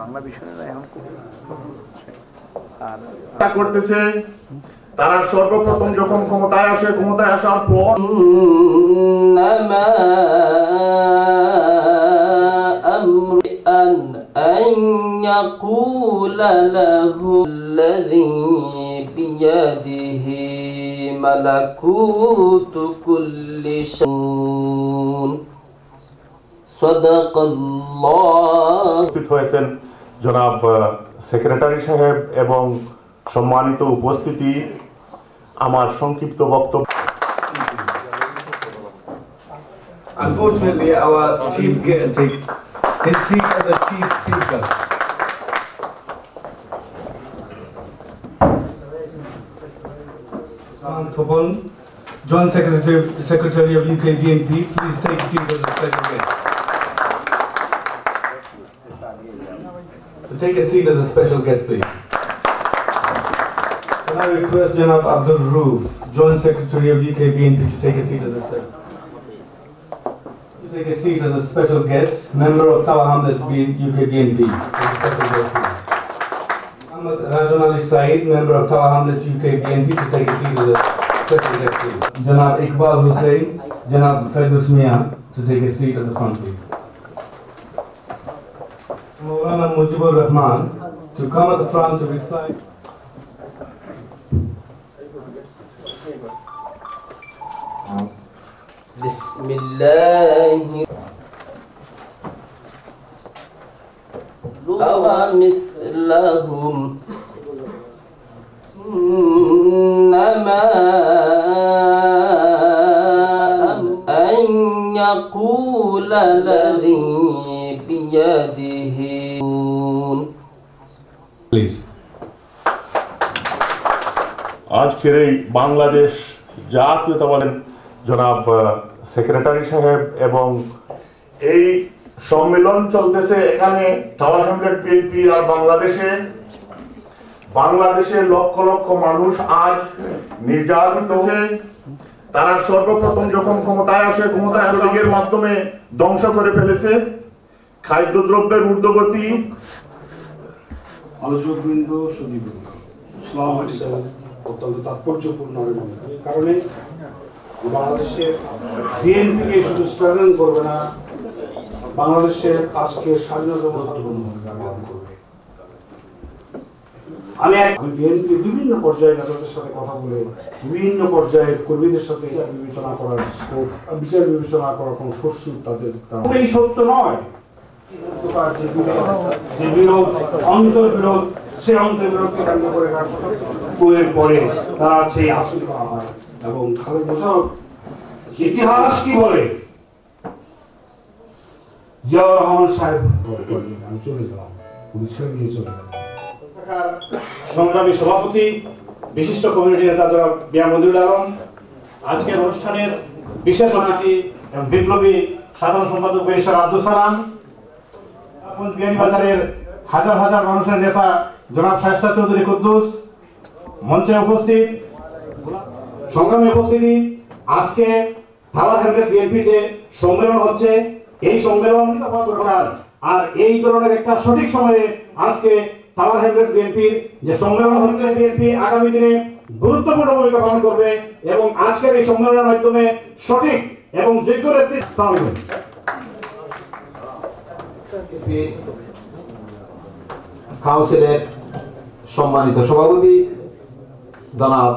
বাংলা বিষয়টা এখন খুব আর করতেছে তারা সর্বপ্রথম যখন ক্ষমতায় আসে, ক্ষমতায় আসার পর উপস্থিত হয়েছেন জনাব সেক্রেটারি সাহেব এবং সম্মানিত উপস্থিতি। আমার সংক্ষিপ্ত বক্তব্য। Unfortunately, our chief guest take his seat as the chief speaker. Saman Thopon, Joint Secretary of UK BNP, please take a seat as a special guest. So take a seat as a special guest, please. Can I request Janab Abdul Roof, Joint Secretary of UK BNP, to take a seat as a special guest. Take a seat as a special guest, member of Tower Hamlets UK BNP. Ahmed Rajan Ali Said, member of Tower Hamlets UK BNP, to take a seat as a special guest, please. Janab Iqbal Hussain, Janab Ferdous Mia, to take a seat at the front, please. Maulana Mujibur Rahman, to come at the front to recite. Bismillah mislahum nama an yaqula alladhi biyadihi. Please. আজকের এই বাংলাদেশ জাতীয়তাবাদী জনাব secretary সাহেব এবং এই সম্মেলন চলতেছে এখানে টাওয়ার হ্যামলেট বিএনপি আর বাংলাদেশের লক্ষ লক্ষ মানুষ আজ নির্যাতিত হচ্ছে। তারা সর্বপ্রথম যখন ক্ষমতায় আসে, ক্ষমতায় আসার মাধ্যমে ধ্বংস করে ফেলেছে খাদ্যদ্রব্যের ঊর্ধ্বগতি। আলোচকবৃন্দ, সুধীবৃন্দ, আসসালামু আলাইকুম। অত্যন্ত তাৎপর্যপূর্ণ কারণে বাংলাদেশের বিএনপিকে শুধু স্ট্রাগল করবে না, বাংলাদেশের আজকে স্বাধীনতম করবে। আমি বিএনপি বিভিন্ন পর্যায়ের নেতাদের সাথে কথা বলে বিভিন্ন পর্যায়ের কর্মীদের সাথে বিবেচনা করার বিচার বিবেচনা করার কোন প্রস্তুত তাদের এই সত্য নয়। যে বিরোধ, অন্তর্বিরোধ, সে অন্তর্বিরোধকে কেন্দ্র করে পরে তারা সেই হাসিল করা হয়। এবং খালেদ মোশাররফ ইতিহাস কি বলে, জিয়াউর রহমান সাহেব আমি চলে গেলাম, উনি ছেড়ে দিয়ে চলে গেলাম। সংগ্রামী সভাপতি, বিশিষ্ট কমিউনিটি নেতা জনাব মিয়া মনিরুল আলম, আজকের অনুষ্ঠানের বিশেষ অতিথি এবং বিপ্লবী সাধারণ সম্পাদক ব্যারিস্টার আব্দুল সালাম, বিয়ানীবাজারের হাজার হাজার মানুষের নেতা জনাব শায়েস্তা চৌধুরী কুদ্দুস, মঞ্চে উপস্থিত সংগ্রামী উপস্থিতি। আজকে টাওয়ার হ্যামলেট বিএনপিতে সম্মেলন হচ্ছে। এই সম্মেলন দরকার, আর এই ধরনের একটা সঠিক সময়ে আজকে টাওয়ার হ্যামলেট বিএনপির যে সম্মেলন হচ্ছে, বিএনপি আগামী দিনে গুরুত্বপূর্ণ ভূমিকা পালন করবে এবং আজকের এই সম্মেলনের মাধ্যমে সঠিক এবং যোগ্য নেতৃত্ব কাউন্সিলের সম্মানিত সভাপতি জনাব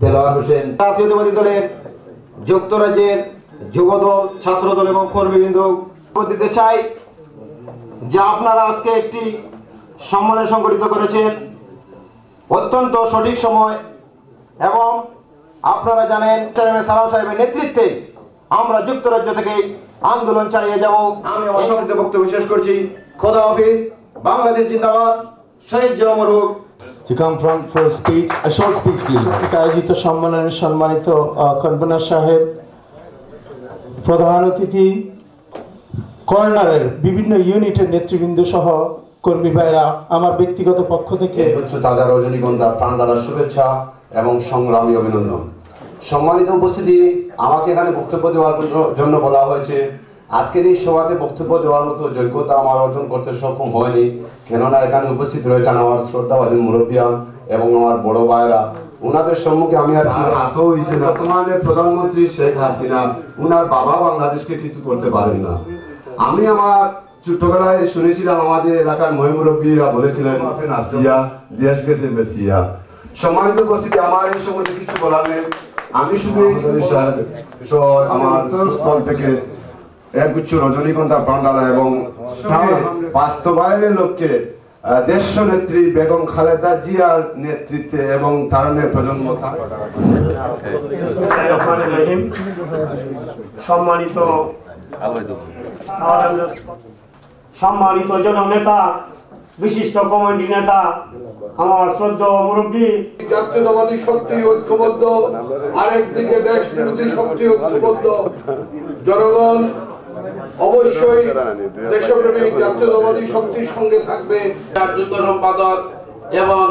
দেলোয়ার হোসেন, জাতীয়তাবাদী দলের যুক্তরাজ্যের যুবদল, ছাত্রদল এবং কর্মীবৃন্দ দিতে চাই যে আপনারা আজকে একটি সম্মেলন সংগঠিত করেছেন অত্যন্ত সঠিক সময়, এবং আপনারা জানেন সালাম সাহেবের নেতৃত্বে আমরা যুক্তরাজ্য থেকে আন্দোলন চালিয়ে যাব। আমি আমার সংক্ষিপ্ত বক্তব্য শেষ করছি। খোদা হাফেজ। বাংলাদেশ জিন্দাবাদ। শহীদ জিয়া মরহুম। To come front for a speech, a short speech please. আয়োজিত সম্মেলনের সম্মানিত কনভেনর সাহেব, প্রধান অতিথি, কর্নারের বিভিন্ন ইউনিটের নেতৃবৃন্দ সহ কর্মী ভাইরা, আমার ব্যক্তিগত পক্ষ থেকে তাজা রজনীগন্ধা প্রাণদারা শুভেচ্ছা এবং সংগ্রামী অভিনন্দন। সম্মানিত উপস্থিতি, আমাকে এখানে বক্তব্য দেওয়ার জন্য বলা হয়েছে। আজকের এই সভাতে বক্তব্য দেওয়ার মতো যোগ্যতা আমার অর্জন করতে সক্ষম হয়নি, কেননা এখানে উপস্থিত রয়েছেন আমার শ্রদ্ধাভাজন মুরব্বিয়ান এবং আমার বড় ভাইরা। উনাদের সম্মুখে আমি আর হাত হয়েছে না। বর্তমানে প্রধানমন্ত্রী শেখ হাসিনা উনার বাবা বাংলাদেশকে কিছু করতে পারেন না। আমি আমার ছোটবেলায় শুনেছিলাম আমাদের এলাকার মহিমুরব্বীরা বলেছিলেন আসিয়া দেশ গেছে বেসিয়া। সম্মানিত উপস্থিতি, আমার এই সম্বন্ধে কিছু বলার নেই। আমি শুধু আমার স্থল থেকে একগুচ্ছ রজনীগন্ধা পান্ডালা এবং বাস্তবায়নের লক্ষ্যে দেশ নেত্রী বেগম খালেদা জিয়ার নেতৃত্বে এবং তার প্রজন্ম সম্মানিত জননেতা, বিশিষ্ট কমিটি নেতা, আমার শ্রদ্ধেয় মুরব্বী, জাতীয়তাবাদী শক্তি ঐক্যবদ্ধ, আরেকদিকে দেশ বিরোধী শক্তি ঐক্যবদ্ধ। জনগণ অবশ্যই দেশপ্রেমিক জাতীয়তাবাদী শক্তির সঙ্গে থাকবে। যুগ্ম সম্পাদক এবং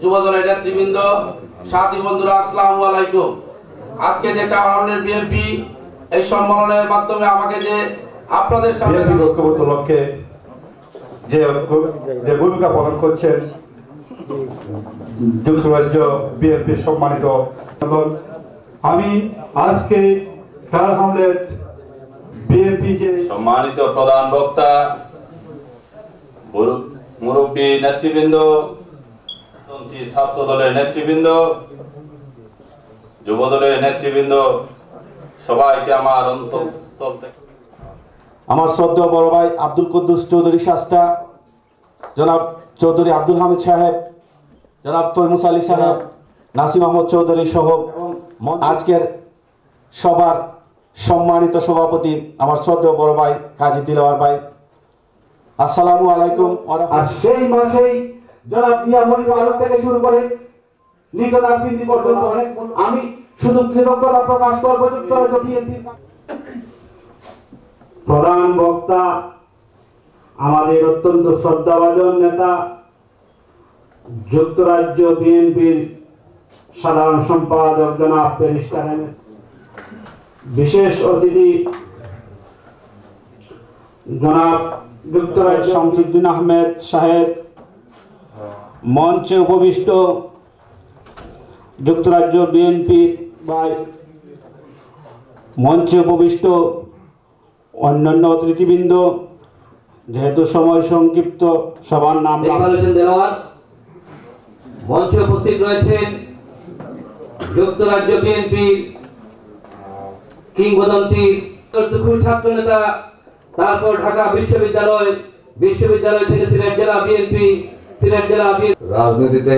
যুবদলের নেতৃবৃন্দ, সাথী বন্ধুরা, আসসালামু আলাইকুম। আজকে যে টাওয়ার বিএনপি এই সম্মেলনের মাধ্যমে আমাকে যে আপনাদের সামনে ঐক্যবদ্ধ লক্ষ্যে যে ভূমিকা পালন করছেন যুক্তরাজ্য বিএনপির সম্মানিত, আমি আজকে টাওয়ার হ্যামলেট বিএনপি যে সম্মানিত প্রধান বক্তা, মুরব্বী নেতৃবৃন্দ, ছাত্র দলের নেতৃবৃন্দ, যুব দলের নেতৃবৃন্দ, সবাইকে আমার অন্তঃস্থল থেকে আমার শ্রদ্ধেয় বড় ভাই আব্দুল কুদ্দুস চৌধুরী শাস্তা, জনাব চৌধুরী আব্দুল হামিদ সাহেব, জনাব তৈমুস আলী সাহেব, নাসিম আহমদ চৌধুরী সহ আজকের সবার সম্মানিত সভাপতি আমার শ্রদ্ধেয় বড় ভাই কাজী দিলওয়ার ভাই, আসসালামু আলাইকুম। আর সেই মাসেই জনাব মিয়া মনির আলম থেকে শুরু করে লিটন আফ্রিদি পর্যন্ত আমি শুধু কৃতজ্ঞতা প্রকাশ করব যুক্তরাজ্য বিএনপি। প্রধান বক্তা, আমাদের অত্যন্ত শ্রদ্ধাভাজন নেতা, যুক্তরাজ্য বিএনপির সাধারণ সম্পাদক জনাব ব্যারিস্টার এমএস, বিশেষ অতিথি জনাব যুক্তরাজ্য শামসুদ্দিন আহমেদ সাহেব, মঞ্চে উপবিষ্ট যুক্তরাজ্য বিএনপি ভাই, মঞ্চে উপবিষ্ট অন্যান্য অতিথিবৃন্দ, যেহেতু সময় সংক্ষিপ্ত সবার নাম মঞ্চে উপস্থিত রয়েছেন যুক্তরাজ্য বিএনপি কিংবদন্তি ছাত্র নেতা, তারপর ঢাকা বিশ্ববিদ্যালয় থেকে সিলেট জেলা বিএনপি, রাজনীতিতে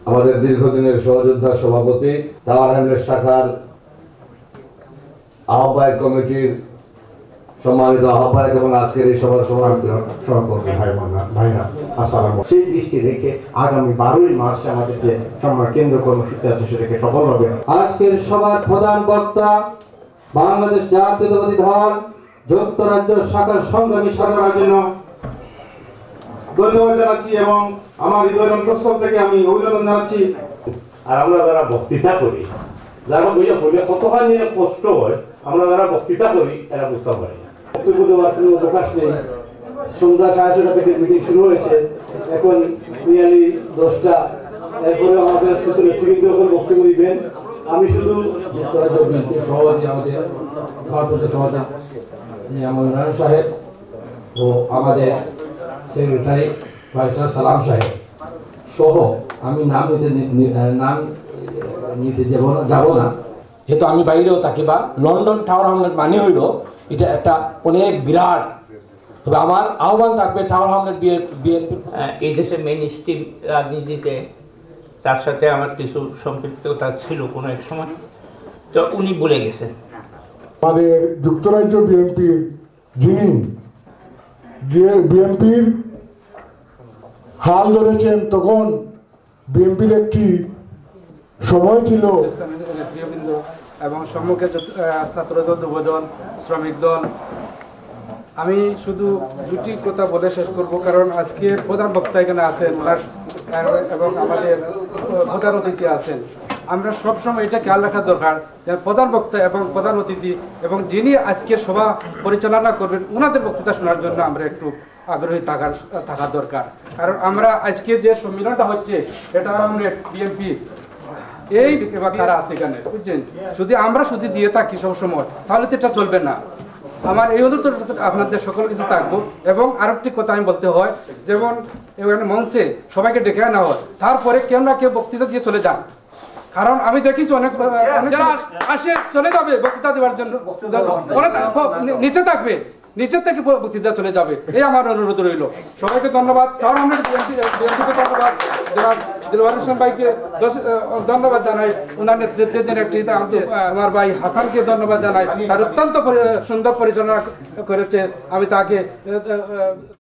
আমাদের দীর্ঘদিনের সহযোদ্ধা সভাপতি, টাওয়ার হ্যামলেট শাখার আহ্বায়ক কমিটির সম্মানিত আহ্বায়ক এবং আজকের এই সভার সভাপতি ভাইরা, আসসালামু। সেই দৃষ্টি রেখে আগামী 12ই মার্চ আমাদের যে কেন্দ্র কর্মসূচি আছে সেটাকে সফল হবে। আজকের সভার প্রধান বক্তা বাংলাদেশ জাতীয়তাবাদী দল যুক্তরাজ্য শাখার সংগ্রামী শাখার জন্য ধন্যবাদ জানাচ্ছি এবং আমার হৃদয়ের অন্তঃস্থল থেকে আমি অভিনন্দন জানাচ্ছি। আর আমরা যারা বক্তৃতা করি, যারা বইয়া বলে কতখানি কষ্ট হয়, আমরা যারা বক্তৃতা করি এরা বুঝতে পারি না। বক্তব্য দেওয়ার কোনো অবকাশ নেই। সন্ধ্যা 6:30 থেকে মিটিং শুরু হয়েছে, এখন নিয়ালি 10টা। এরপরে আমাদের নেতৃবৃন্দ বক্তব্য দিবেন। আমি শুধু যুক্তরাজ্য বিএনপির সভাপতি আমাদের ভারপ্রাপ্ত সভাপতি নারায়ণ সাহেব ও আমাদের সেক্রেটারি ভাইস সালাম সাহেব সহ আমি নাম নিতে যাব না, যেহেতু আমি বাইরেও থাকি বা লন্ডন টাওয়ার হ্যামলেট মানে হইল এটা একটা অনেক বিরাট। তবে আমার আহ্বান থাকবে টাওয়ার হ্যামলেট বিএনপি এই দেশে মেইন স্ট্রিম রাজনীতিতে তার সাথে আমার কিছু সম্পৃক্ততা ছিল কোনো এক সময়, তো উনি বলে গেছেন। আমাদের যুক্তরাজ্য বিএনপির যিনি বিএনপির হাল ধরেছেন, তখন বিএনপির একটি সময় ছিল এবং সম্মুখে ছাত্রদল, যুবদল, শ্রমিক দল। আমি শুধু দুটি কথা বলে শেষ করব, কারণ আজকে প্রধান বক্তা এখানে আছেন এবং আমাদের প্রধান অতিথি আছেন। আমরা সবসময় এটা খেয়াল রাখা দরকার যে প্রধান বক্তা এবং প্রধান অতিথি এবং যিনি আজকের সভা পরিচালনা করবেন ওনাদের বক্তৃতা শোনার জন্য আমরা একটু আগ্রহী থাকা দরকার। কারণ আমরা আজকে যে সম্মেলনটা হচ্ছে এটা আমরা বিএনপি এই কারা আছে এখানে বুঝছেন, যদি আমরা শুধু দিয়ে থাকি সবসময় তাহলে তো এটা চলবে না। আমার এই অনুরোধ আপনাদের সকল কিছু থাকবো। এবং আরেকটি কথা আমি বলতে হয়, যেমন এখানে মঞ্চে সবাইকে ডেকে আনা হয়, তারপরে কেউ না কেউ বক্তৃতা দিয়ে চলে যান। কারণ আমি দেখেছি অনেক আসে চলে যাবে বক্তৃতা দেওয়ার জন্য, নিচে থাকবে, নিচের থেকে বক্তৃতা চলে যাবে। এই আমার অনুরোধ রইল। সবাইকে ধন্যবাদ। ধন্যবাদ দিলওয়ার হোসেন ভাইকে ধন্যবাদ জানাই, ওনার নেতৃত্বের জন্য একটি আমার ভাই হাসানকে ধন্যবাদ জানাই, তার অত্যন্ত সুন্দর পরিচালনা করেছে। আমি তাকে